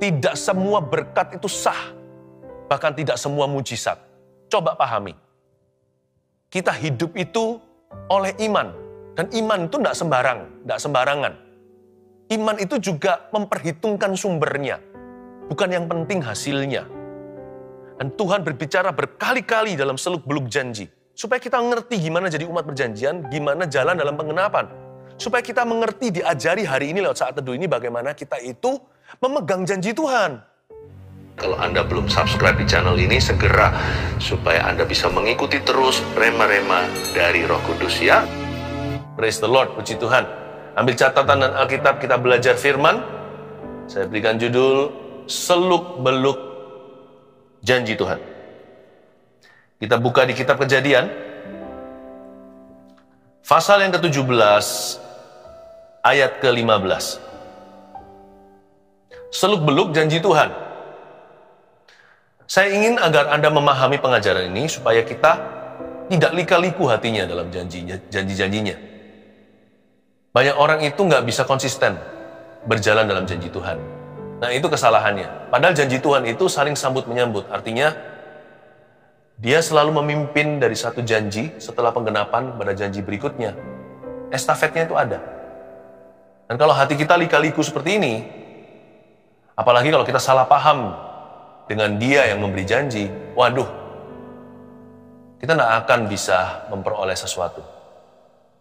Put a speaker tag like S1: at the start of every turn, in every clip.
S1: Tidak semua berkat itu sah. Bahkan tidak semua mujizat. Coba pahami. Kita hidup itu oleh iman. Dan iman itu tidak sembarangan. Iman itu juga memperhitungkan sumbernya. Bukan yang penting hasilnya. Dan Tuhan berbicara berkali-kali dalam seluk-beluk janji. Supaya kita ngerti gimana jadi umat perjanjian, gimana jalan dalam pengenapan. Supaya kita mengerti, diajari hari ini lewat saat teduh ini bagaimana kita itu memegang janji Tuhan. Kalau Anda belum subscribe di channel ini, segera supaya Anda bisa mengikuti terus rema-rema dari Roh Kudus ya. Praise the Lord, puji Tuhan. Ambil catatan dan Alkitab, kita belajar firman. Saya berikan judul seluk-beluk janji Tuhan. Kita buka di kitab Kejadian. Pasal yang ke-17, ayat ke-15. Seluk-beluk janji Tuhan. Saya ingin agar Anda memahami pengajaran ini supaya kita tidak lika-liku hatinya dalam janji-janjinya. Banyak orang itu nggak bisa konsisten berjalan dalam janji Tuhan. Nah, itu kesalahannya. Padahal janji Tuhan itu saling sambut menyambut. Artinya, dia selalu memimpin dari satu janji setelah penggenapan pada janji berikutnya. Estafetnya itu ada. Dan kalau hati kita lika-liku seperti ini, apalagi kalau kita salah paham dengan dia yang memberi janji, waduh, kita nggak akan bisa memperoleh sesuatu.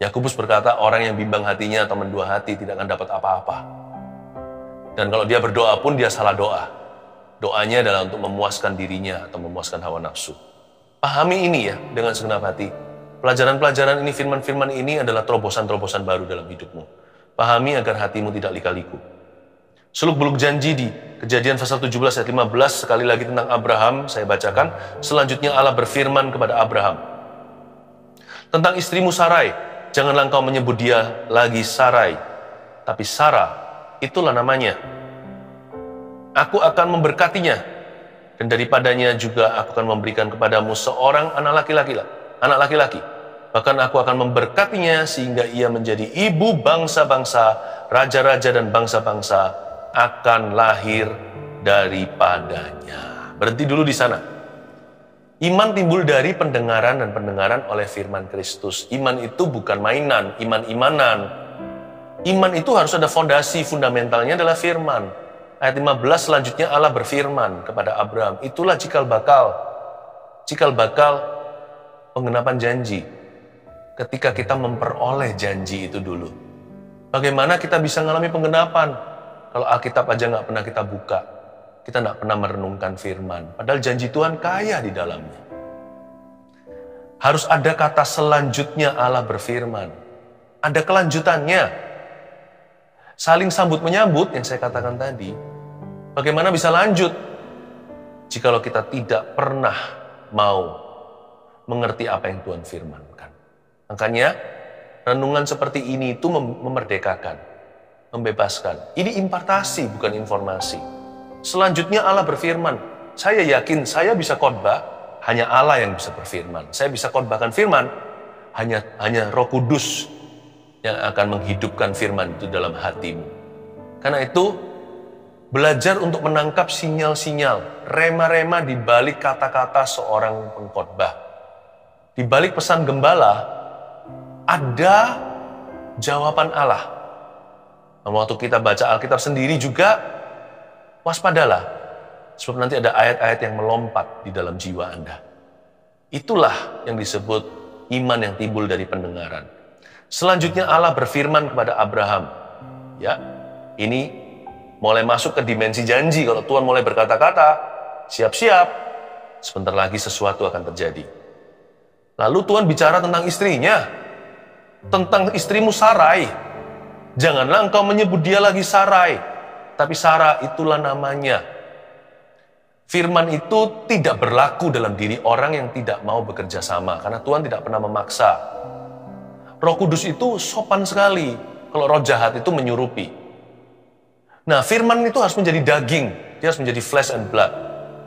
S1: Yakobus berkata, orang yang bimbang hatinya atau mendua hati tidak akan dapat apa-apa. Dan kalau dia berdoa pun dia salah doa. Doanya adalah untuk memuaskan dirinya atau memuaskan hawa nafsu. Pahami ini ya dengan segenap hati. Pelajaran-pelajaran ini, firman-firman ini adalah terobosan-terobosan baru dalam hidupmu. Pahami agar hatimu tidak lika-liku. Seluk-beluk janji di Kejadian pasal 17 ayat 15, sekali lagi tentang Abraham, saya bacakan. Selanjutnya Allah berfirman kepada Abraham. Tentang istrimu Sarai, janganlah engkau menyebut dia lagi Sarai, tapi Sarah, itulah namanya. Aku akan memberkatinya, dan daripadanya juga aku akan memberikan kepadamu seorang anak laki-laki. Bahkan aku akan memberkatinya sehingga ia menjadi ibu bangsa-bangsa, raja-raja dan bangsa-bangsa akan lahir daripadanya. Berhenti dulu di sana. Iman timbul dari pendengaran dan pendengaran oleh firman Kristus. Iman itu bukan mainan, iman-imanan. Iman itu harus ada fondasi, fundamentalnya adalah firman. Ayat 15 selanjutnya Allah berfirman kepada Abraham, itulah cikal bakal penggenapan janji. Ketika kita memperoleh janji itu dulu. Bagaimana kita bisa mengalami penggenapan? Kalau Alkitab aja nggak pernah kita buka. Kita tidak pernah merenungkan firman. Padahal janji Tuhan kaya di dalamnya. Harus ada kata selanjutnya Allah berfirman. Ada kelanjutannya. Saling sambut menyambut yang saya katakan tadi. Bagaimana bisa lanjut? Jikalau kita tidak pernah mau mengerti apa yang Tuhan firmankan. Makanya renungan seperti ini itu memerdekakan. Membebaskan. Ini impartasi bukan informasi. Selanjutnya Allah berfirman, saya yakin saya bisa khotbah, hanya Allah yang bisa berfirman. Saya bisa khotbahkan firman, hanya Roh Kudus yang akan menghidupkan firman itu dalam hatimu. Karena itu, belajar untuk menangkap sinyal-sinyal, rema-rema di balik kata-kata seorang pengkhotbah. Di balik pesan gembala, ada jawaban Allah. Waktu kita baca Alkitab sendiri juga, waspadalah, sebab nanti ada ayat-ayat yang melompat di dalam jiwa Anda. Itulah yang disebut iman yang timbul dari pendengaran. Selanjutnya Allah berfirman kepada Abraham. Ya, ini mulai masuk ke dimensi janji. Kalau Tuhan mulai berkata-kata, siap-siap, sebentar lagi sesuatu akan terjadi. Lalu Tuhan bicara tentang istrinya, tentang istrimu Sarai. Janganlah engkau menyebut dia lagi Sarai, tapi Sarah itulah namanya. Firman itu tidak berlaku dalam diri orang yang tidak mau bekerja sama, karena Tuhan tidak pernah memaksa. Roh Kudus itu sopan sekali, kalau roh jahat itu menyurupi. Nah, firman itu harus menjadi daging, dia harus menjadi flesh and blood.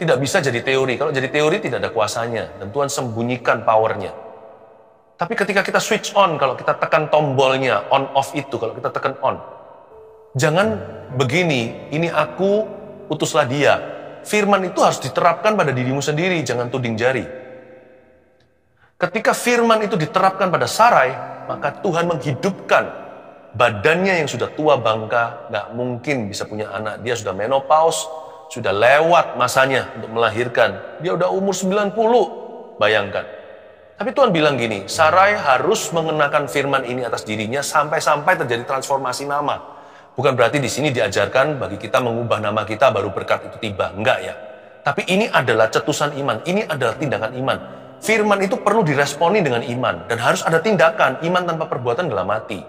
S1: Tidak bisa jadi teori, kalau jadi teori tidak ada kuasanya, dan Tuhan sembunyikan powernya. Tapi ketika kita switch on, kalau kita tekan tombolnya, on off itu, kalau kita tekan on, jangan begini, ini aku putuslah dia. Firman itu harus diterapkan pada dirimu sendiri, jangan tuding jari. Ketika firman itu diterapkan pada Sarai, maka Tuhan menghidupkan badannya yang sudah tua bangka, gak mungkin bisa punya anak. Dia sudah menopause, sudah lewat masanya untuk melahirkan. Dia udah umur 90, bayangkan. Tapi Tuhan bilang gini, Sarai harus mengenakan firman ini atas dirinya sampai-sampai terjadi transformasi nama. Bukan berarti di sini diajarkan bagi kita mengubah nama kita baru berkat itu tiba. Enggak ya. Tapi ini adalah cetusan iman. Ini adalah tindakan iman. Firman itu perlu diresponi dengan iman. Dan harus ada tindakan. Iman tanpa perbuatan adalah mati.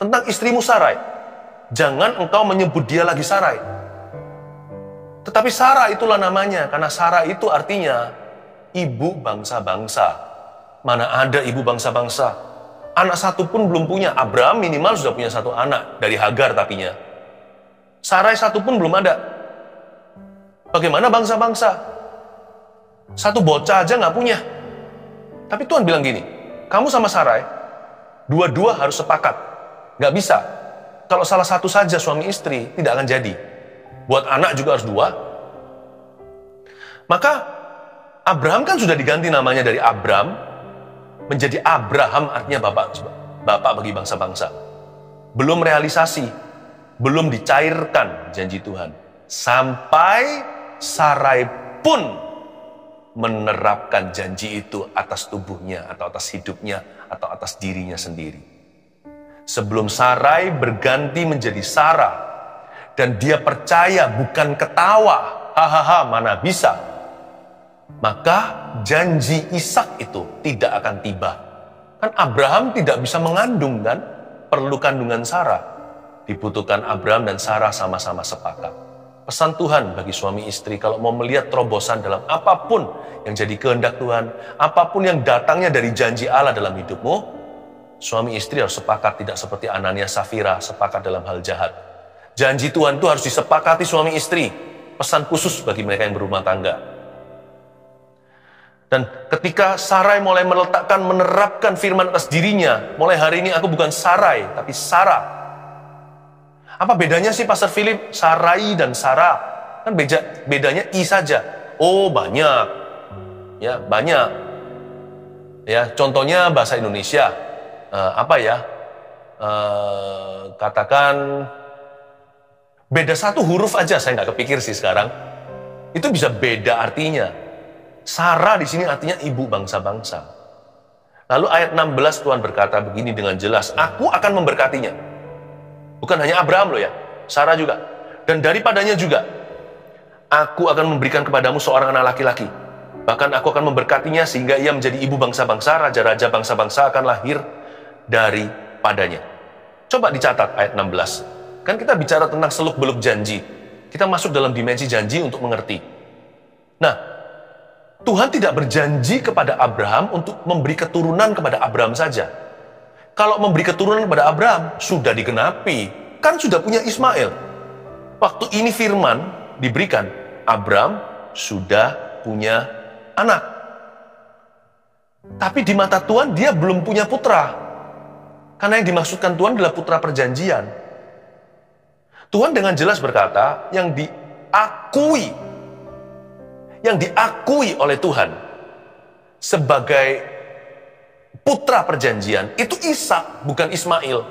S1: Tentang istrimu Sarai. Jangan engkau menyebut dia lagi Sarai. Tetapi Sarah itulah namanya. Karena Sarah itu artinya ibu bangsa-bangsa. Mana ada ibu bangsa-bangsa. Anak satu pun belum punya. Abraham minimal sudah punya satu anak. Dari Hagar tapinya. Sarai satu pun belum ada. Bagaimana bangsa-bangsa? Satu bocah aja gak punya. Tapi Tuhan bilang gini, kamu sama Sarai, dua-dua harus sepakat. Gak bisa. Kalau salah satu saja suami istri, tidak akan jadi. Buat anak juga harus dua. Maka Abraham kan sudah diganti namanya dari Abram menjadi Abraham, artinya bapak bagi bangsa-bangsa. Belum realisasi, belum dicairkan janji Tuhan. Sampai Sarai pun menerapkan janji itu atas tubuhnya, atau atas hidupnya, atau atas dirinya sendiri. Sebelum Sarai berganti menjadi Sarah, dan dia percaya bukan ketawa, hahaha mana bisa, maka janji Ishak itu tidak akan tiba. Kan Abraham tidak bisa mengandung kan? Perlu kandungan Sarah. Dibutuhkan Abraham dan Sarah sama-sama sepakat. Pesan Tuhan bagi suami istri, kalau mau melihat terobosan dalam apapun yang jadi kehendak Tuhan, apapun yang datangnya dari janji Allah dalam hidupmu, suami istri harus sepakat, tidak seperti Anania Safira, sepakat dalam hal jahat. Janji Tuhan itu harus disepakati suami istri. Pesan khusus bagi mereka yang berumah tangga. Dan ketika Sarai mulai menerapkan firman atas dirinya, mulai hari ini aku bukan Sarai, tapi Sarah. Apa bedanya sih Pastor Philip, Sarai dan Sarah? Kan bedanya I saja. Oh banyak, ya banyak. Ya contohnya bahasa Indonesia, katakan beda satu huruf aja, saya nggak kepikir sih sekarang. Itu bisa beda artinya. Sarah di sini artinya ibu bangsa-bangsa. Lalu ayat 16 Tuhan berkata begini dengan jelas, aku akan memberkatinya. Bukan hanya Abraham loh ya, Sarah juga. Dan daripadanya juga, aku akan memberikan kepadamu seorang anak laki-laki. Bahkan aku akan memberkatinya sehingga ia menjadi ibu bangsa-bangsa, raja-raja bangsa-bangsa akan lahir daripadanya. Coba dicatat ayat 16. Kan kita bicara tentang seluk-beluk janji. Kita masuk dalam dimensi janji untuk mengerti. Nah, Tuhan tidak berjanji kepada Abraham untuk memberi keturunan kepada Abraham saja. Kalau memberi keturunan kepada Abraham, sudah digenapi. Kan sudah punya Ismail. Waktu ini firman diberikan, Abraham sudah punya anak. Tapi di mata Tuhan, dia belum punya putra. Karena yang dimaksudkan Tuhan adalah putra perjanjian. Tuhan dengan jelas berkata, yang diakui oleh Tuhan sebagai putra perjanjian itu Ishak, bukan Ismail.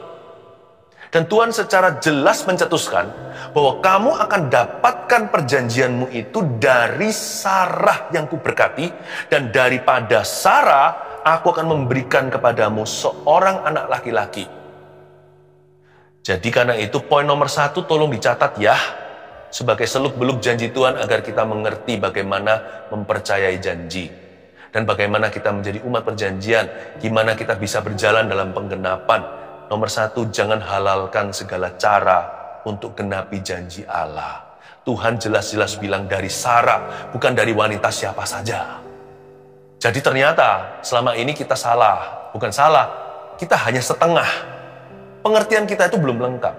S1: Dan Tuhan secara jelas mencetuskan bahwa kamu akan dapatkan perjanjianmu itu dari Sarah yang kuberkati, dan daripada Sarah aku akan memberikan kepadamu seorang anak laki-laki. Jadi karena itu poin nomor 1 tolong dicatat ya, sebagai seluk-beluk janji Tuhan agar kita mengerti bagaimana mempercayai janji. Dan bagaimana kita menjadi umat perjanjian, gimana kita bisa berjalan dalam penggenapan. Nomor 1, jangan halalkan segala cara untuk genapi janji Allah. Tuhan jelas-jelas bilang dari Sarah, bukan dari wanita siapa saja. Jadi ternyata selama ini kita salah. Bukan salah, kita hanya setengah. Pengertian kita itu belum lengkap.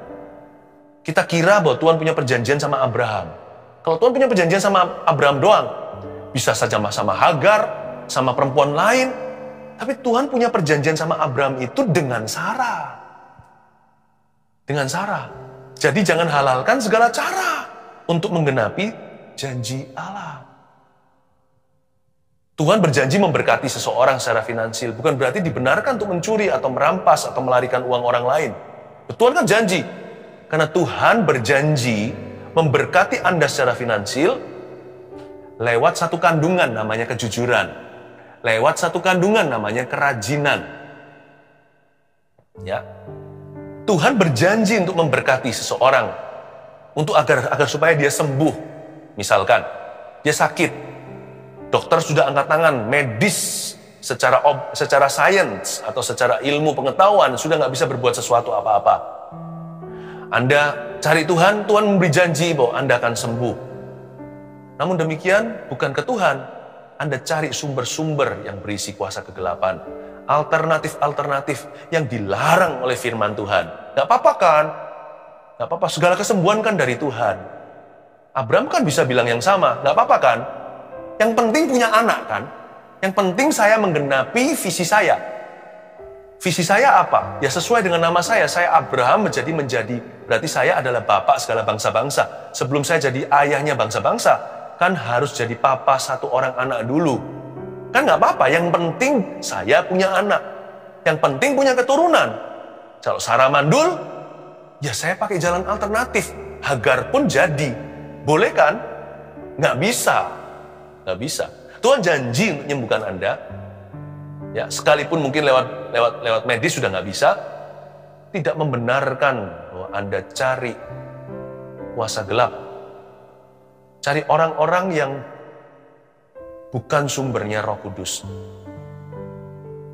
S1: Kita kira bahwa Tuhan punya perjanjian sama Abraham. Kalau Tuhan punya perjanjian sama Abraham doang, bisa saja sama Hagar, sama perempuan lain. Tapi Tuhan punya perjanjian sama Abraham itu dengan Sarah. Dengan Sarah. Jadi jangan halalkan segala cara untuk menggenapi janji Allah. Tuhan berjanji memberkati seseorang secara finansial, bukan berarti dibenarkan untuk mencuri atau merampas atau melarikan uang orang lain. Tuhan kan janji, karena Tuhan berjanji memberkati Anda secara finansial lewat satu kandungan namanya kejujuran, lewat satu kandungan namanya kerajinan. Ya, Tuhan berjanji untuk memberkati seseorang, untuk agar supaya dia sembuh. Misalkan dia sakit, dokter sudah angkat tangan, medis secara sains atau secara ilmu pengetahuan sudah nggak bisa berbuat sesuatu apa-apa. Anda cari Tuhan, Tuhan memberi janji bahwa Anda akan sembuh. Namun demikian bukan ke Tuhan, Anda cari sumber-sumber yang berisi kuasa kegelapan, alternatif-alternatif yang dilarang oleh firman Tuhan. Gak apa-apa kan? Gak apa-apa, segala kesembuhan kan dari Tuhan. Abraham kan bisa bilang yang sama, gak apa-apa kan? Yang penting punya anak kan? Yang penting saya menggenapi visi saya. Visi saya apa? Ya sesuai dengan nama saya Abraham menjadi berarti saya adalah bapak segala bangsa-bangsa. Sebelum saya jadi ayahnya bangsa-bangsa, kan harus jadi papa satu orang anak dulu. Kan nggak apa-apa, yang penting saya punya anak. Yang penting punya keturunan. Kalau Sarah mandul, ya saya pakai jalan alternatif. Hagar pun jadi. Boleh kan? Nggak bisa. Nggak bisa. Tuhan janji untuk menyembuhkan Anda. Ya, sekalipun mungkin lewat medis sudah nggak bisa, tidak membenarkan bahwa Anda cari kuasa gelap. Cari orang-orang yang bukan sumbernya Roh Kudus.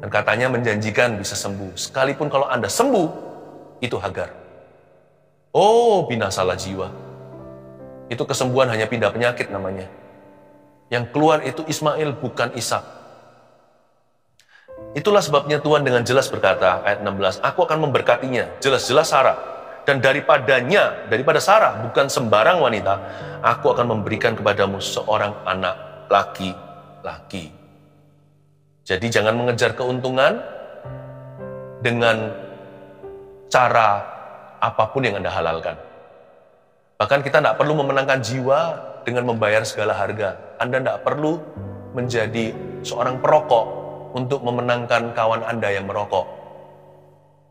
S1: Dan katanya menjanjikan bisa sembuh. Sekalipun kalau Anda sembuh, itu Hagar. Oh, binasalah jiwa. Itu kesembuhan hanya pindah penyakit namanya. Yang keluar itu Ismail, bukan Ishak. Itulah sebabnya Tuhan dengan jelas berkata, ayat 16, aku akan memberkatinya, jelas-jelas Sarah. Dan daripada Sarah, bukan sembarang wanita, aku akan memberikan kepadamu seorang anak laki-laki. Jadi jangan mengejar keuntungan dengan cara apapun yang Anda halalkan. Bahkan kita tidak perlu memenangkan jiwa dengan membayar segala harga. Anda tidak perlu menjadi seorang perokok untuk memenangkan kawan Anda yang merokok.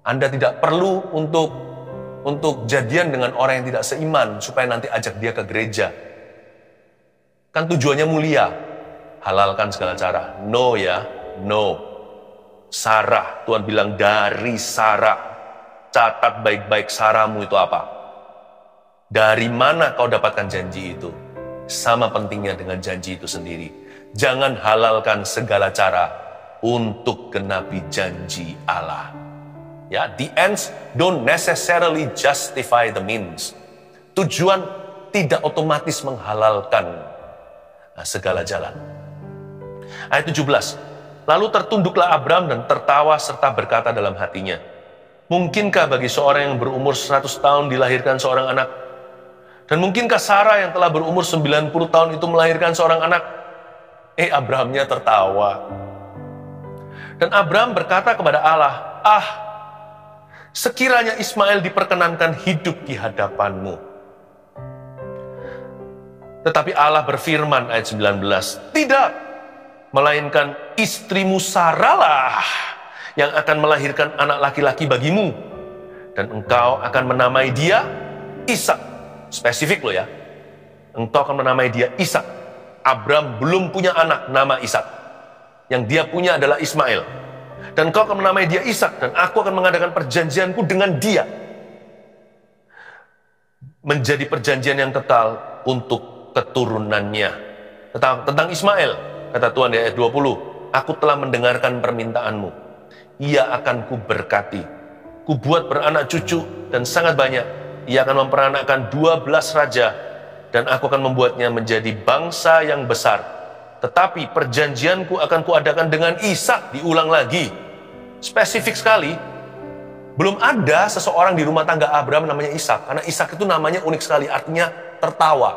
S1: Anda tidak perlu untuk jadian dengan orang yang tidak seiman supaya nanti ajak dia ke gereja. Kan tujuannya mulia. Halalkan segala cara. No ya, no. Sarah, Tuhan bilang dari Sarah. Catat baik-baik Sarahmu itu apa. Dari mana kau dapatkan janji itu? Sama pentingnya dengan janji itu sendiri. Jangan halalkan segala cara untuk genapi janji Allah. Ya, the ends don't necessarily justify the means. Tujuan tidak otomatis menghalalkan segala jalan. Ayat 17. Lalu tertunduklah Abram dan tertawa serta berkata dalam hatinya, mungkinkah bagi seorang yang berumur 100 tahun dilahirkan seorang anak? Dan mungkinkah Sarah yang telah berumur 90 tahun itu melahirkan seorang anak? Abrahamnya tertawa. Dan Abraham berkata kepada Allah, sekiranya Ismail diperkenankan hidup di hadapanmu. Tetapi Allah berfirman ayat 19, tidak, melainkan istrimu Sarah lah yang akan melahirkan anak laki-laki bagimu. Dan engkau akan menamai dia Ishak. Spesifik loh ya. Engkau akan menamai dia Ishak. Abraham belum punya anak nama Ishak. Yang dia punya adalah Ismail. Dan kau akan menamai dia Ishak, dan aku akan mengadakan perjanjianku dengan dia. Menjadi perjanjian yang kekal untuk keturunannya. Tentang Ismail, kata Tuhan di ayat 20, aku telah mendengarkan permintaanmu. Ia akan kuberkati. Kubuat beranak cucu dan sangat banyak. Ia akan memperanakkan 12 raja, dan aku akan membuatnya menjadi bangsa yang besar. Tetapi perjanjianku akan kuadakan dengan Ishak. Diulang lagi. Spesifik sekali. Belum ada seseorang di rumah tangga Abraham namanya Ishak. Karena Ishak itu namanya unik sekali. Artinya tertawa.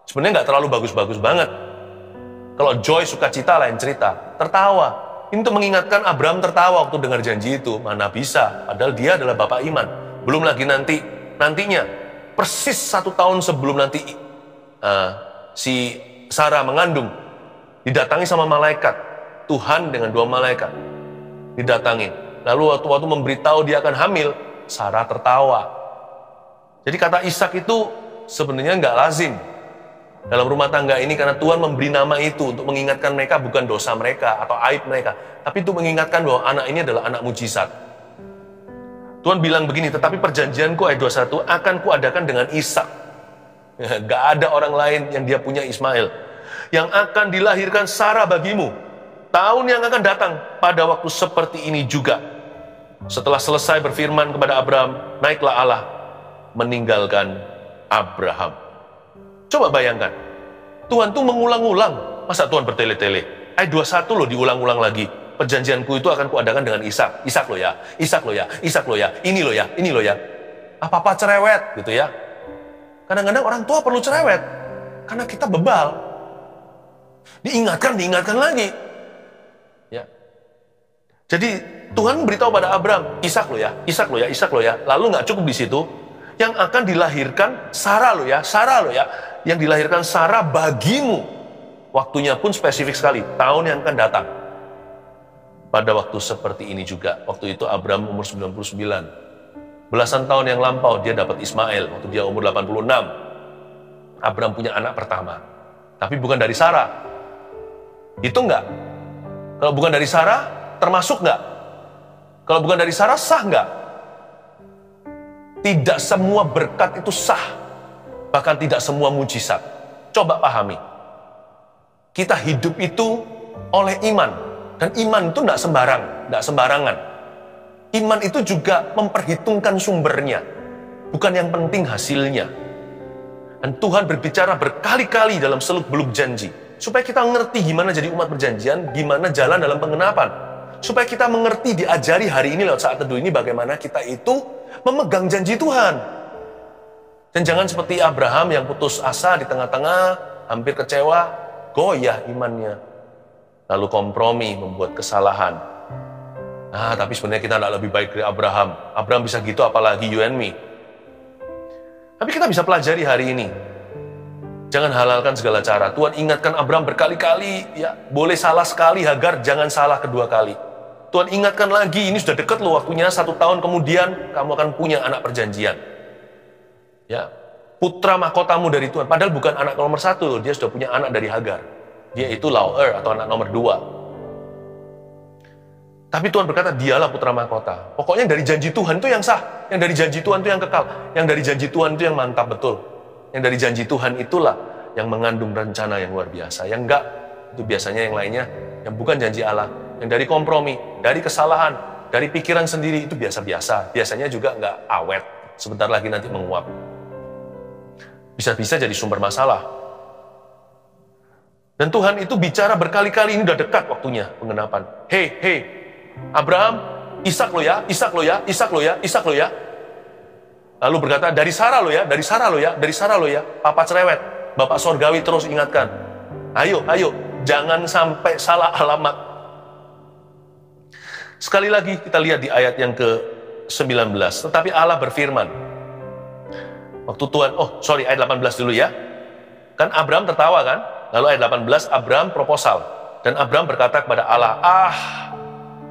S1: Sebenarnya nggak terlalu bagus-bagus banget. Kalau joy, sukacita lain cerita. Tertawa. Ini untuk mengingatkan Abraham tertawa waktu dengar janji itu. Mana bisa. Padahal dia adalah bapak iman. Belum lagi nantinya. persis 1 tahun sebelum nanti si Sarah mengandung, didatangi sama malaikat, Tuhan dengan 2 malaikat, didatangin. Lalu waktu memberitahu dia akan hamil, Sarah tertawa. Jadi kata Ishak itu sebenarnya nggak lazim dalam rumah tangga ini, karena Tuhan memberi nama itu untuk mengingatkan mereka bukan dosa mereka atau aib mereka, tapi itu mengingatkan bahwa anak ini adalah anak mujizat. Tuhan bilang begini, tetapi perjanjianku ayat 21 akan kuadakan dengan Ishak. Gak ada orang lain yang dia punya, Ismail, yang akan dilahirkan Sarah bagimu tahun yang akan datang pada waktu seperti ini juga. Setelah selesai berfirman kepada Abraham, naiklah Allah meninggalkan Abraham. Coba bayangkan, Tuhan tuh mengulang-ulang. Masa Tuhan bertele-tele? Ayat 21 loh diulang-ulang lagi. Perjanjianku itu akan kuadakan dengan Ishak. Ishak lo ya, Ishak lo ya, Ishak lo ya, ini lo ya, ini lo ya. Apa-apa cerewet gitu ya. Kadang-kadang orang tua perlu cerewet karena kita bebal. Diingatkan lagi. Ya. Jadi Tuhan beritahu pada Abraham, Ishak lo ya, Ishak lo ya, Ishak lo ya. Lalu nggak cukup di situ, yang akan dilahirkan Sarah lo ya, Sarah lo ya. Yang dilahirkan Sarah bagimu. Waktunya pun spesifik sekali, tahun yang akan datang. Pada waktu seperti ini juga. Waktu itu Abraham umur 99. Belasan tahun yang lampau dia dapat Ismail. Waktu dia umur 86. Abraham punya anak pertama. Tapi bukan dari Sarah. Itu enggak? Kalau bukan dari Sarah, termasuk enggak? Kalau bukan dari Sarah, sah enggak? Tidak semua berkat itu sah. Bahkan tidak semua mujizat. Coba pahami. Kita hidup itu oleh iman. Dan iman itu tidak sembarangan. Iman itu juga memperhitungkan sumbernya. Bukan yang penting hasilnya. Dan Tuhan berbicara berkali-kali dalam seluk-beluk janji. Supaya kita mengerti gimana jadi umat perjanjian, gimana jalan dalam pengenapan. Supaya kita mengerti, diajari hari ini lewat saat teduh ini bagaimana kita itu memegang janji Tuhan. Dan jangan seperti Abraham yang putus asa di tengah-tengah, hampir kecewa, goyah imannya. Lalu kompromi, membuat kesalahan. Tapi sebenarnya kita tidak lebih baik dari Abraham. Abraham bisa gitu, apalagi you and me. Tapi kita bisa pelajari hari ini. Jangan halalkan segala cara. Tuhan ingatkan Abraham berkali-kali, ya boleh salah sekali, Hagar jangan salah kedua kali. Tuhan ingatkan lagi, ini sudah dekat loh waktunya, 1 tahun kemudian kamu akan punya anak perjanjian. Ya, putra mahkotamu dari Tuhan. Padahal bukan anak nomor 1, dia sudah punya anak dari Hagar. Dia itu Lauer atau anak nomor 2. Tapi Tuhan berkata, dialah putra mahkota. Pokoknya dari janji Tuhan itu yang sah. Yang dari janji Tuhan itu yang kekal. Yang dari janji Tuhan itu yang mantap betul. Yang dari janji Tuhan itulah yang mengandung rencana yang luar biasa. Yang enggak, itu biasanya yang lainnya, yang bukan janji Allah. Yang dari kompromi, dari kesalahan, dari pikiran sendiri, itu biasa-biasa. Biasanya juga enggak awet. Sebentar lagi nanti menguap. Bisa-bisa jadi sumber masalah. Dan Tuhan itu bicara berkali-kali, ini udah dekat waktunya pengenapan. Hei, Abraham, Ishak lo ya, Ishak lo ya, Ishak lo ya, Ishak lo ya. Lalu berkata, dari Sarah lo ya, dari Sarah lo ya, dari Sarah lo ya. Papa cerewet, Bapak Sorgawi terus ingatkan. Ayo, jangan sampai salah alamat. Sekali lagi kita lihat di ayat yang ke-19. Tetapi Allah berfirman. Waktu Tuhan, ayat 18 dulu ya. Kan Abraham tertawa kan? Lalu ayat 18, Abraham proposal. Dan Abraham berkata kepada Allah,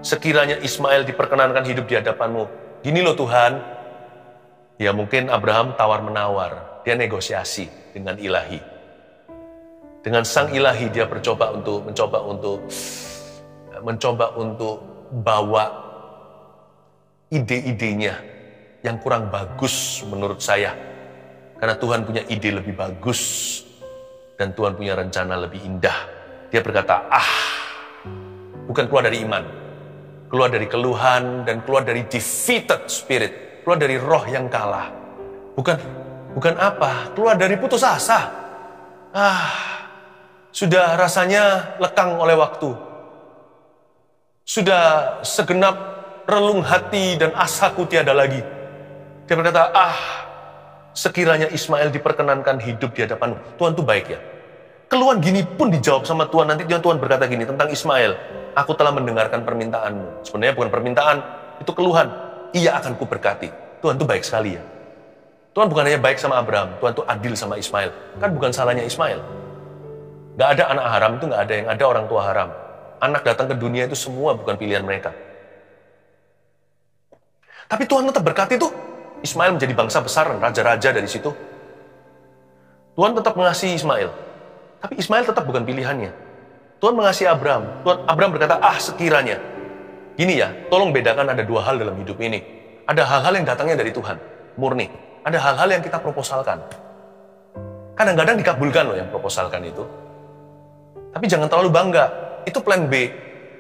S1: sekiranya Ismail diperkenankan hidup di hadapanmu. Gini loh Tuhan. Ya mungkin Abraham tawar-menawar. Dia negosiasi dengan ilahi. Dengan sang ilahi dia mencoba untuk bawa ide-idenya yang kurang bagus menurut saya. Karena Tuhan punya ide lebih bagus. Dan Tuhan punya rencana lebih indah. Dia berkata, bukan keluar dari iman. Keluar dari keluhan dan keluar dari defeated spirit. Keluar dari roh yang kalah. Bukan apa? Keluar dari putus asa. Sudah rasanya lekang oleh waktu. Sudah segenap relung hati dan asaku tiada lagi. Dia berkata, sekiranya Ismail diperkenankan hidup di hadapanmu. Tuhan tuh baik ya. Keluhan gini pun dijawab sama Tuhan. Nanti Tuhan berkata gini tentang Ismail. Aku telah mendengarkan permintaanmu. Sebenarnya bukan permintaan, itu keluhan. Ia akan kuberkati. Tuhan tuh baik sekali ya. Tuhan bukan hanya baik sama Abraham, Tuhan tuh adil sama Ismail. Kan bukan salahnya Ismail. Gak ada anak haram, itu gak ada, yang ada orang tua haram. Anak datang ke dunia itu semua bukan pilihan mereka. Tapi Tuhan tetap berkati tuh. Ismail menjadi bangsa besar dan raja-raja dari situ. Tuhan tetap mengasihi Ismail. Tapi Ismail tetap bukan pilihannya. Tuhan mengasihi Abraham. Abraham berkata, sekiranya. Gini ya, tolong bedakan ada dua hal dalam hidup ini. Ada hal-hal yang datangnya dari Tuhan, murni. Ada hal-hal yang kita proposalkan. Kadang-kadang dikabulkan loh yang proposalkan itu. Tapi jangan terlalu bangga. Itu plan B.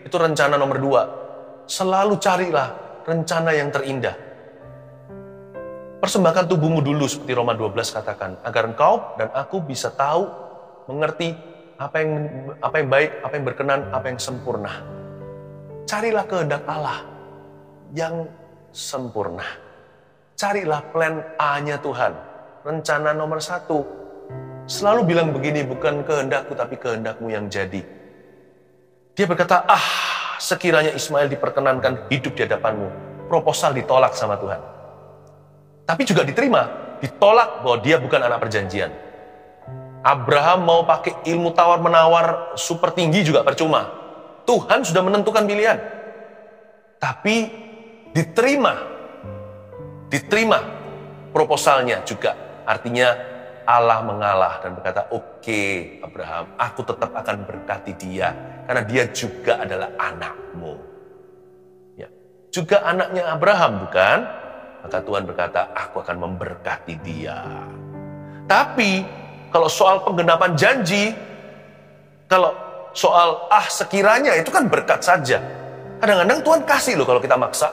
S1: Itu rencana nomor 2. Selalu carilah rencana yang terindah. Persembahkan tubuhmu dulu seperti Roma 12 katakan. Agar engkau dan aku bisa tahu, mengerti apa yang baik, apa yang berkenan, apa yang sempurna. Carilah kehendak Allah yang sempurna. Carilah plan A-nya Tuhan. Rencana nomor 1. Selalu bilang begini, bukan kehendakku tapi kehendakmu yang jadi. Dia berkata, sekiranya Ismail diperkenankan hidup di hadapanmu. Proposal ditolak sama Tuhan. Tapi juga diterima, ditolak bahwa dia bukan anak perjanjian. Abraham mau pakai ilmu tawar-menawar super tinggi juga percuma. Tuhan sudah menentukan pilihan. Tapi diterima proposalnya juga. Artinya Allah mengalah dan berkata, oke, Abraham, aku tetap akan berkati dia. Karena dia juga adalah anakmu. Ya, juga anaknya Abraham, bukan? Maka Tuhan berkata, aku akan memberkati dia. Tapi, kalau soal penggenapan janji, kalau soal sekiranya, itu kan berkat saja. Kadang-kadang Tuhan kasih loh kalau kita maksa.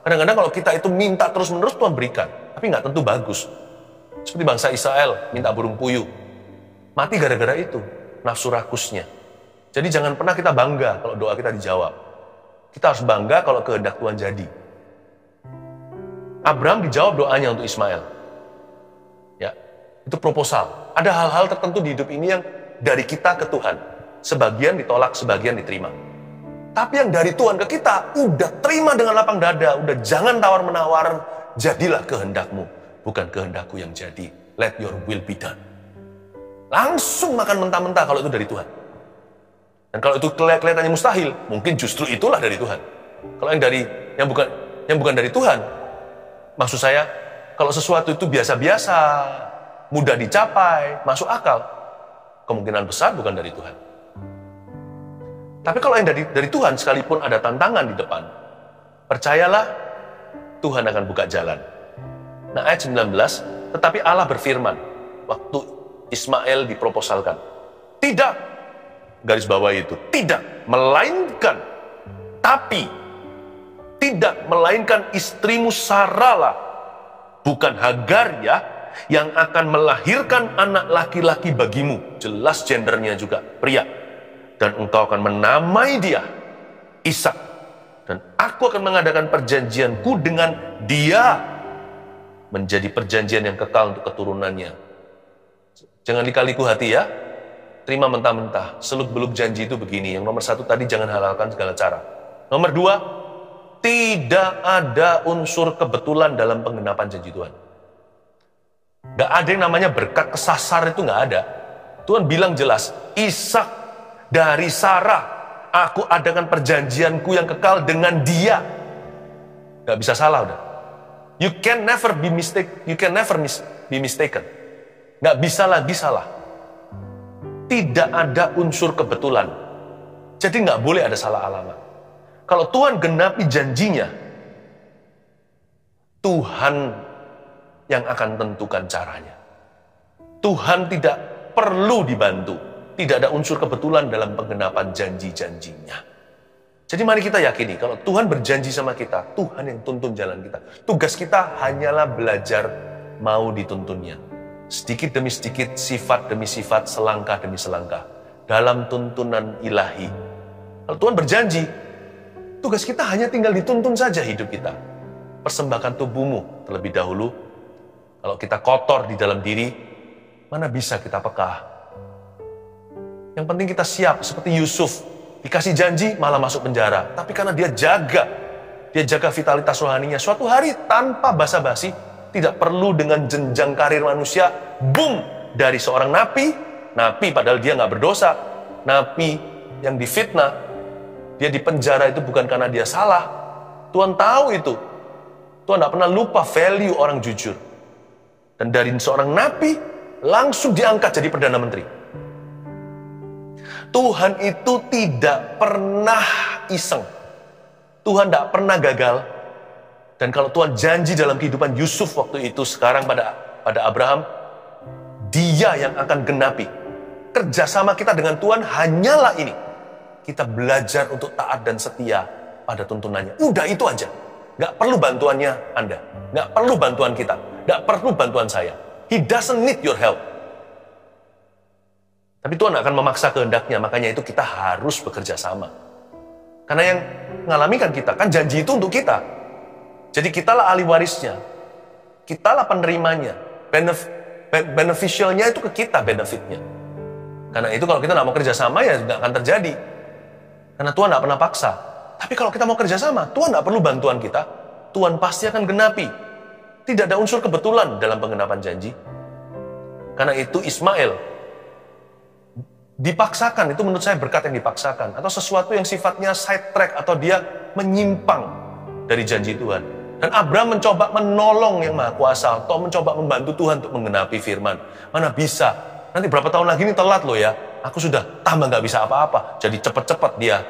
S1: Kadang-kadang kalau kita itu minta terus-menerus, Tuhan berikan. Tapi nggak tentu bagus. Seperti bangsa Israel, minta burung puyuh. Mati gara-gara itu, nafsu rakusnya. Jadi jangan pernah kita bangga kalau doa kita dijawab. Kita harus bangga kalau kehendak Tuhan jadi. Abraham dijawab doanya untuk Ismail. Ya, itu proposal. Ada hal-hal tertentu di hidup ini yang dari kita ke Tuhan. Sebagian ditolak, sebagian diterima. Tapi yang dari Tuhan ke kita, udah terima dengan lapang dada. Udah jangan tawar-menawar, jadilah kehendakmu. Bukan kehendakku yang jadi. Let your will be done. Langsung makan mentah-mentah kalau itu dari Tuhan. Dan kalau itu kelihatannya mustahil, mungkin justru itulah dari Tuhan. Kalau yang bukan dari Tuhan, maksud saya, kalau sesuatu itu biasa-biasa, mudah dicapai, masuk akal, kemungkinan besar bukan dari Tuhan. Tapi kalau yang dari Tuhan, sekalipun ada tantangan di depan, percayalah, Tuhan akan buka jalan. Nah, ayat 19, tetapi Allah berfirman, waktu Ismail diproposalkan, tidak, garis bawah itu, tidak, melainkan, tapi, tidak, melainkan istrimu Sarah, bukan Hagar ya, yang akan melahirkan anak laki-laki bagimu. Jelas gendernya juga, pria. Dan engkau akan menamai dia Ishak. Dan aku akan mengadakan perjanjianku dengan dia, menjadi perjanjian yang kekal untuk keturunannya. Jangan lika-liku hati ya. Terima mentah-mentah. Seluk-beluk janji itu begini. Yang nomor 1 tadi, jangan halalkan segala cara. Nomor 2, tidak ada unsur kebetulan dalam penggenapan janji Tuhan. Gak ada yang namanya berkat kesasar, itu gak ada. Tuhan bilang jelas, Ishak dari Sarah, aku adakan perjanjianku yang kekal dengan dia. Gak bisa salah udah. You can never be mistaken. Gak bisa lagi salah. Tidak ada unsur kebetulan. Jadi gak boleh ada salah alamat. Kalau Tuhan genapi janjinya, Tuhan yang akan tentukan caranya. Tuhan tidak perlu dibantu. Tidak ada unsur kebetulan dalam penggenapan janji-janjinya. Jadi mari kita yakini, kalau Tuhan berjanji sama kita, Tuhan yang tuntun jalan kita. Tugas kita hanyalah belajar mau dituntunnya. Sedikit demi sedikit, sifat demi sifat, selangkah demi selangkah. Dalam tuntunan ilahi. Kalau Tuhan berjanji, tugas kita hanya tinggal dituntun saja hidup kita. Persembahkan tubuhmu terlebih dahulu. Kalau kita kotor di dalam diri, mana bisa kita peka? Yang penting kita siap, seperti Yusuf. Dikasih janji, malah masuk penjara. Tapi karena dia jaga vitalitas rohaninya. Suatu hari tanpa basa-basi, Tidak perlu dengan jenjang karir manusia, boom, dari seorang nabi padahal dia nggak berdosa, nabi yang difitnah, dia dipenjara itu bukan karena dia salah. Tuhan tahu itu. Tuhan tidak pernah lupa value orang jujur. Dan dari seorang nabi, langsung diangkat jadi Perdana Menteri. Tuhan itu tidak pernah iseng. Tuhan tidak pernah gagal. Dan kalau Tuhan janji dalam kehidupan Yusuf waktu itu, sekarang pada Abraham, dia yang akan genapi. Kerjasama kita dengan Tuhan hanyalah ini. Kita belajar untuk taat dan setia pada tuntunannya. Udah itu aja. Gak perlu bantuannya Anda. Gak perlu bantuan kita. Gak perlu bantuan saya. He doesn't need your help. Tapi Tuhan akan memaksa kehendaknya. Makanya itu kita harus bekerja sama. Karena yang mengalami kan kita. Kan janji itu untuk kita. Jadi kitalah ahli warisnya. Kitalah penerimanya. Beneficialnya itu ke kita benefitnya. Karena itu kalau kita nggak mau kerja sama ya nggak akan terjadi. Karena Tuhan nggak pernah paksa. Tapi kalau kita mau kerja sama, Tuhan nggak perlu bantuan kita. Tuhan pasti akan genapi. Tidak ada unsur kebetulan dalam penggenapan janji. Karena itu Ismail dipaksakan, itu menurut saya berkat yang dipaksakan. Atau sesuatu yang sifatnya side track atau dia menyimpang dari janji Tuhan. Dan Abraham mencoba menolong yang Maha Kuasa atau mencoba membantu Tuhan untuk menggenapi firman. Mana bisa? Nanti berapa tahun lagi ini telat loh ya. Aku sudah tambah nggak bisa apa-apa. Jadi cepat-cepat dia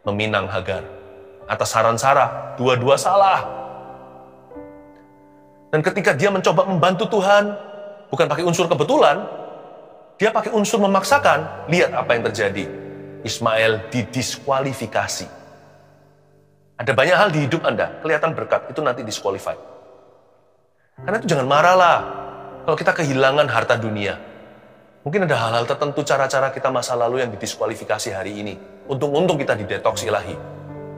S1: meminang Hagar. Atas saran Sarah, dua-dua salah. Dan ketika dia mencoba membantu Tuhan, bukan pakai unsur kebetulan, dia pakai unsur memaksakan. Lihat apa yang terjadi. Ismail didiskualifikasi. Ada banyak hal di hidup Anda, kelihatan berkat, itu nanti disqualified. Karena itu jangan marah lah, kalau kita kehilangan harta dunia. Mungkin ada hal-hal tertentu, cara-cara kita masa lalu yang didiskualifikasi hari ini. Untung-untung kita didetoks ilahi.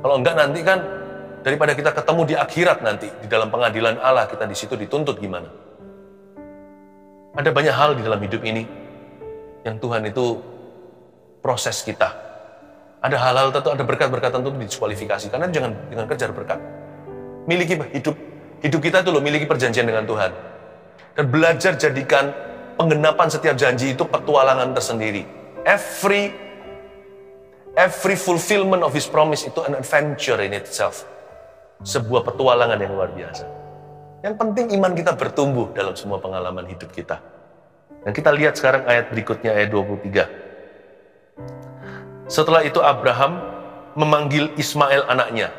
S1: Kalau enggak nanti kan, daripada kita ketemu di akhirat nanti, di dalam pengadilan Allah, kita di situ dituntut gimana. Ada banyak hal di dalam hidup ini, yang Tuhan itu proses kita. Ada hal-hal tertentu, ada berkat-berkat tertentu didiskualifikasi. Karena jangan kejar berkat. Miliki hidup kita itu loh, miliki perjanjian dengan Tuhan. Dan belajar jadikan penggenapan setiap janji itu petualangan tersendiri. Every fulfillment of His promise itu an adventure in itself. Sebuah petualangan yang luar biasa. Yang penting iman kita bertumbuh dalam semua pengalaman hidup kita. Dan kita lihat sekarang ayat berikutnya, ayat 23. Setelah itu Abraham memanggil Ismail anaknya.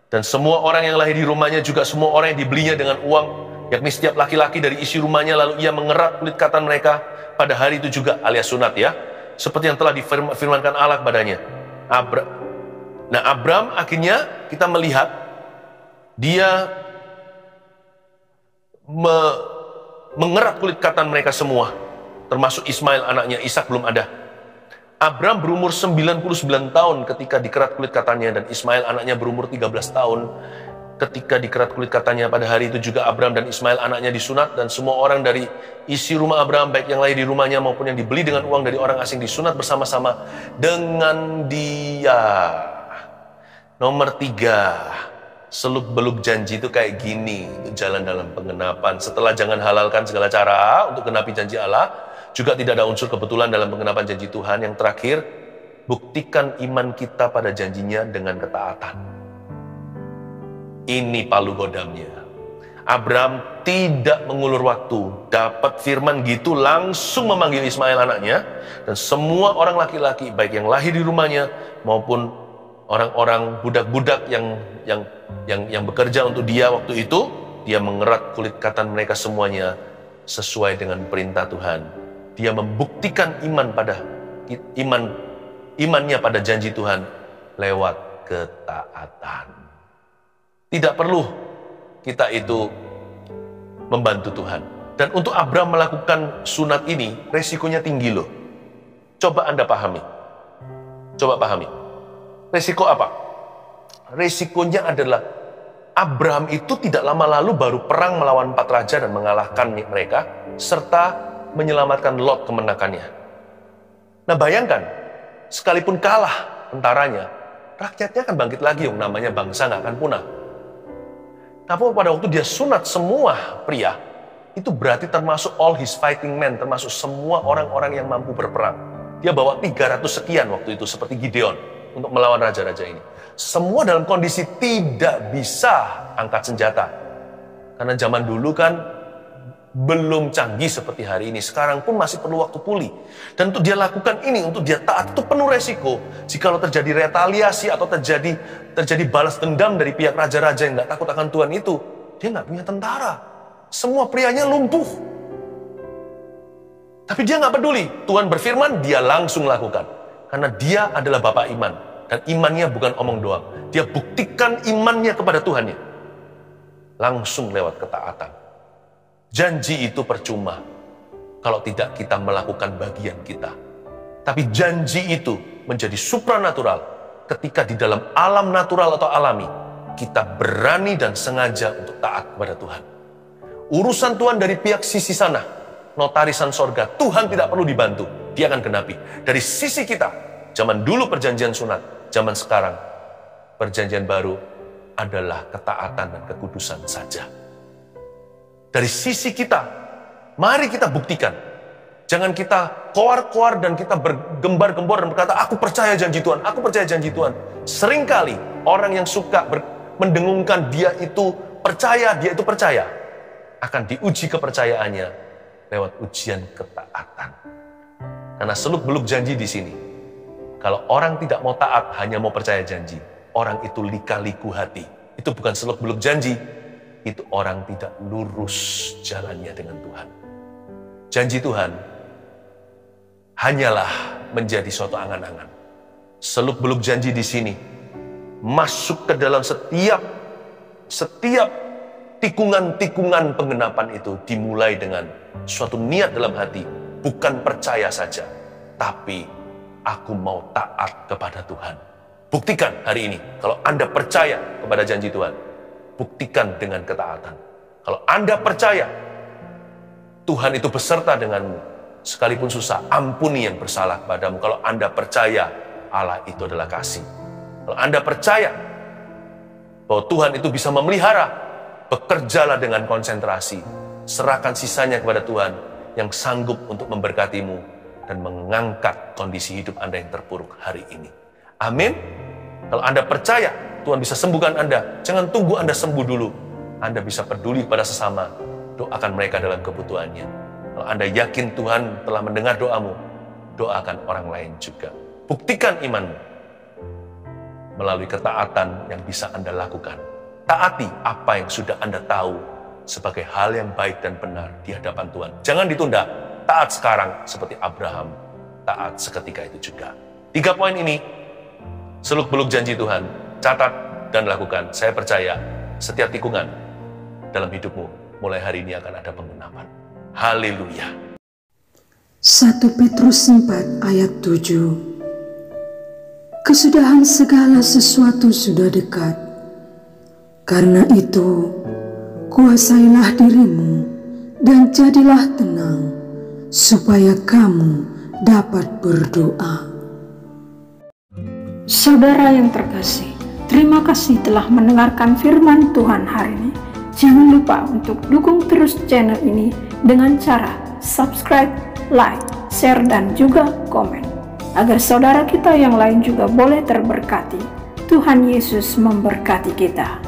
S1: Dan semua orang yang lahir di rumahnya, juga semua orang yang dibelinya dengan uang, yakni setiap laki-laki dari isi rumahnya, lalu ia mengerat kulit katan mereka pada hari itu juga, alias sunat ya, seperti yang telah difirmankan Allah kepadanya. Abraham akhirnya kita melihat dia mengerat kulit katan mereka semua, termasuk Ismail anaknya. Ishak belum ada. Abraham berumur 99 tahun ketika dikerat kulit katanya, dan Ismail anaknya berumur 13 tahun ketika dikerat kulit katanya. Pada hari itu juga Abraham dan Ismail anaknya disunat, dan semua orang dari isi rumah Abraham, baik yang lahir di rumahnya maupun yang dibeli dengan uang dari orang asing, disunat bersama-sama dengan dia. Nomor 3, seluk-beluk janji itu kayak gini, untuk jalan dalam penggenapan. Setelah jangan halalkan segala cara untuk genapi janji Allah, juga tidak ada unsur kebetulan dalam penggenapan janji Tuhan. Yang terakhir, buktikan iman kita pada janjinya dengan ketaatan. Ini palu godamnya. Abraham tidak mengulur waktu, dapat firman gitu langsung memanggil Ismail anaknya, dan semua orang laki-laki, baik yang lahir di rumahnya maupun orang-orang budak-budak yang bekerja untuk dia waktu itu, dia mengerat kulit katan mereka semuanya sesuai dengan perintah Tuhan. Dia membuktikan imannya pada janji Tuhan lewat ketaatan. Tidak perlu kita itu membantu Tuhan. Dan untuk Abraham melakukan sunat ini, resikonya tinggi loh. Coba Anda pahami. Coba pahami. Resiko apa? Resikonya adalah Abraham itu tidak lama lalu baru perang melawan 4 raja dan mengalahkan mereka, serta menyelamatkan Lot kemenakannya. Nah bayangkan, sekalipun kalah tentaranya, rakyatnya akan bangkit lagi, yang namanya bangsa nggak akan punah. Tapi pada waktu dia sunat semua pria, itu berarti termasuk all his fighting men, termasuk semua orang-orang yang mampu berperang. Dia bawa 300 sekian waktu itu, seperti Gideon, untuk melawan raja-raja ini. Semua dalam kondisi tidak bisa angkat senjata. Karena zaman dulu kan belum canggih seperti hari ini. Sekarang pun masih perlu waktu pulih. Dan untuk dia lakukan ini, untuk dia taat, itu penuh resiko. Jikalau terjadi retaliasi atau terjadi balas dendam dari pihak raja-raja yang tidak takut akan Tuhan itu, dia nggak punya tentara. Semua prianya lumpuh. Tapi dia nggak peduli. Tuhan berfirman, dia langsung lakukan. Karena dia adalah Bapa iman. Dan imannya bukan omong doang. Dia buktikan imannya kepada Tuhannya. Langsung lewat ketaatan. Janji itu percuma kalau tidak kita melakukan bagian kita. Tapi janji itu menjadi supranatural ketika di dalam alam natural atau alami kita berani dan sengaja untuk taat kepada Tuhan. Urusan Tuhan dari pihak sisi sana, notarisan sorga, Tuhan tidak perlu dibantu, dia akan genapi. Dari sisi kita, zaman dulu perjanjian sunat, zaman sekarang perjanjian baru adalah ketaatan dan kekudusan saja. Dari sisi kita, mari kita buktikan. Jangan kita koar-koar dan kita bergembar-gembor dan berkata, aku percaya janji Tuhan, aku percaya janji Tuhan. Seringkali orang yang suka mendengungkan dia itu percaya, akan diuji kepercayaannya lewat ujian ketaatan. Karena seluk-beluk janji di sini. Kalau orang tidak mau taat, hanya mau percaya janji, orang itu lika-liku hati. Itu bukan seluk-beluk janji, itu orang tidak lurus jalannya dengan Tuhan. Janji Tuhan hanyalah menjadi suatu angan-angan. Seluk-beluk janji di sini masuk ke dalam setiap tikungan-tikungan penggenapan itu dimulai dengan suatu niat dalam hati, bukan percaya saja, tapi aku mau taat kepada Tuhan. Buktikan hari ini kalau Anda percaya kepada janji Tuhan. Buktikan dengan ketaatan. Kalau Anda percaya Tuhan itu beserta denganmu, sekalipun susah, ampuni yang bersalah padamu. Kalau Anda percaya Allah itu adalah kasih. Kalau Anda percaya bahwa Tuhan itu bisa memelihara, bekerjalah dengan konsentrasi. Serahkan sisanya kepada Tuhan yang sanggup untuk memberkatimu dan mengangkat kondisi hidup Anda yang terpuruk hari ini. Amin. Kalau Anda percaya Tuhan bisa sembuhkan Anda, jangan tunggu Anda sembuh dulu. Anda bisa peduli pada sesama, doakan mereka dalam kebutuhannya. Kalau Anda yakin Tuhan telah mendengar doamu, doakan orang lain juga. Buktikan imanmu melalui ketaatan yang bisa Anda lakukan. Taati apa yang sudah Anda tahu sebagai hal yang baik dan benar di hadapan Tuhan. Jangan ditunda, taat sekarang seperti Abraham, taat seketika itu juga. 3 poin ini, seluk-beluk janji Tuhan, catat dan lakukan. Saya percaya setiap tikungan dalam hidupmu mulai hari ini akan ada penggenapan. Haleluya.
S2: 1 Petrus 4 ayat 7. Kesudahan segala sesuatu sudah dekat. Karena itu, kuasailah dirimu dan jadilah tenang, supaya kamu dapat berdoa.
S3: Saudara yang terkasih, terima kasih telah mendengarkan firman Tuhan hari ini. Jangan lupa untuk dukung terus channel ini dengan cara subscribe, like, share, dan juga komen. Agar saudara kita yang lain juga boleh terberkati. Tuhan Yesus memberkati kita.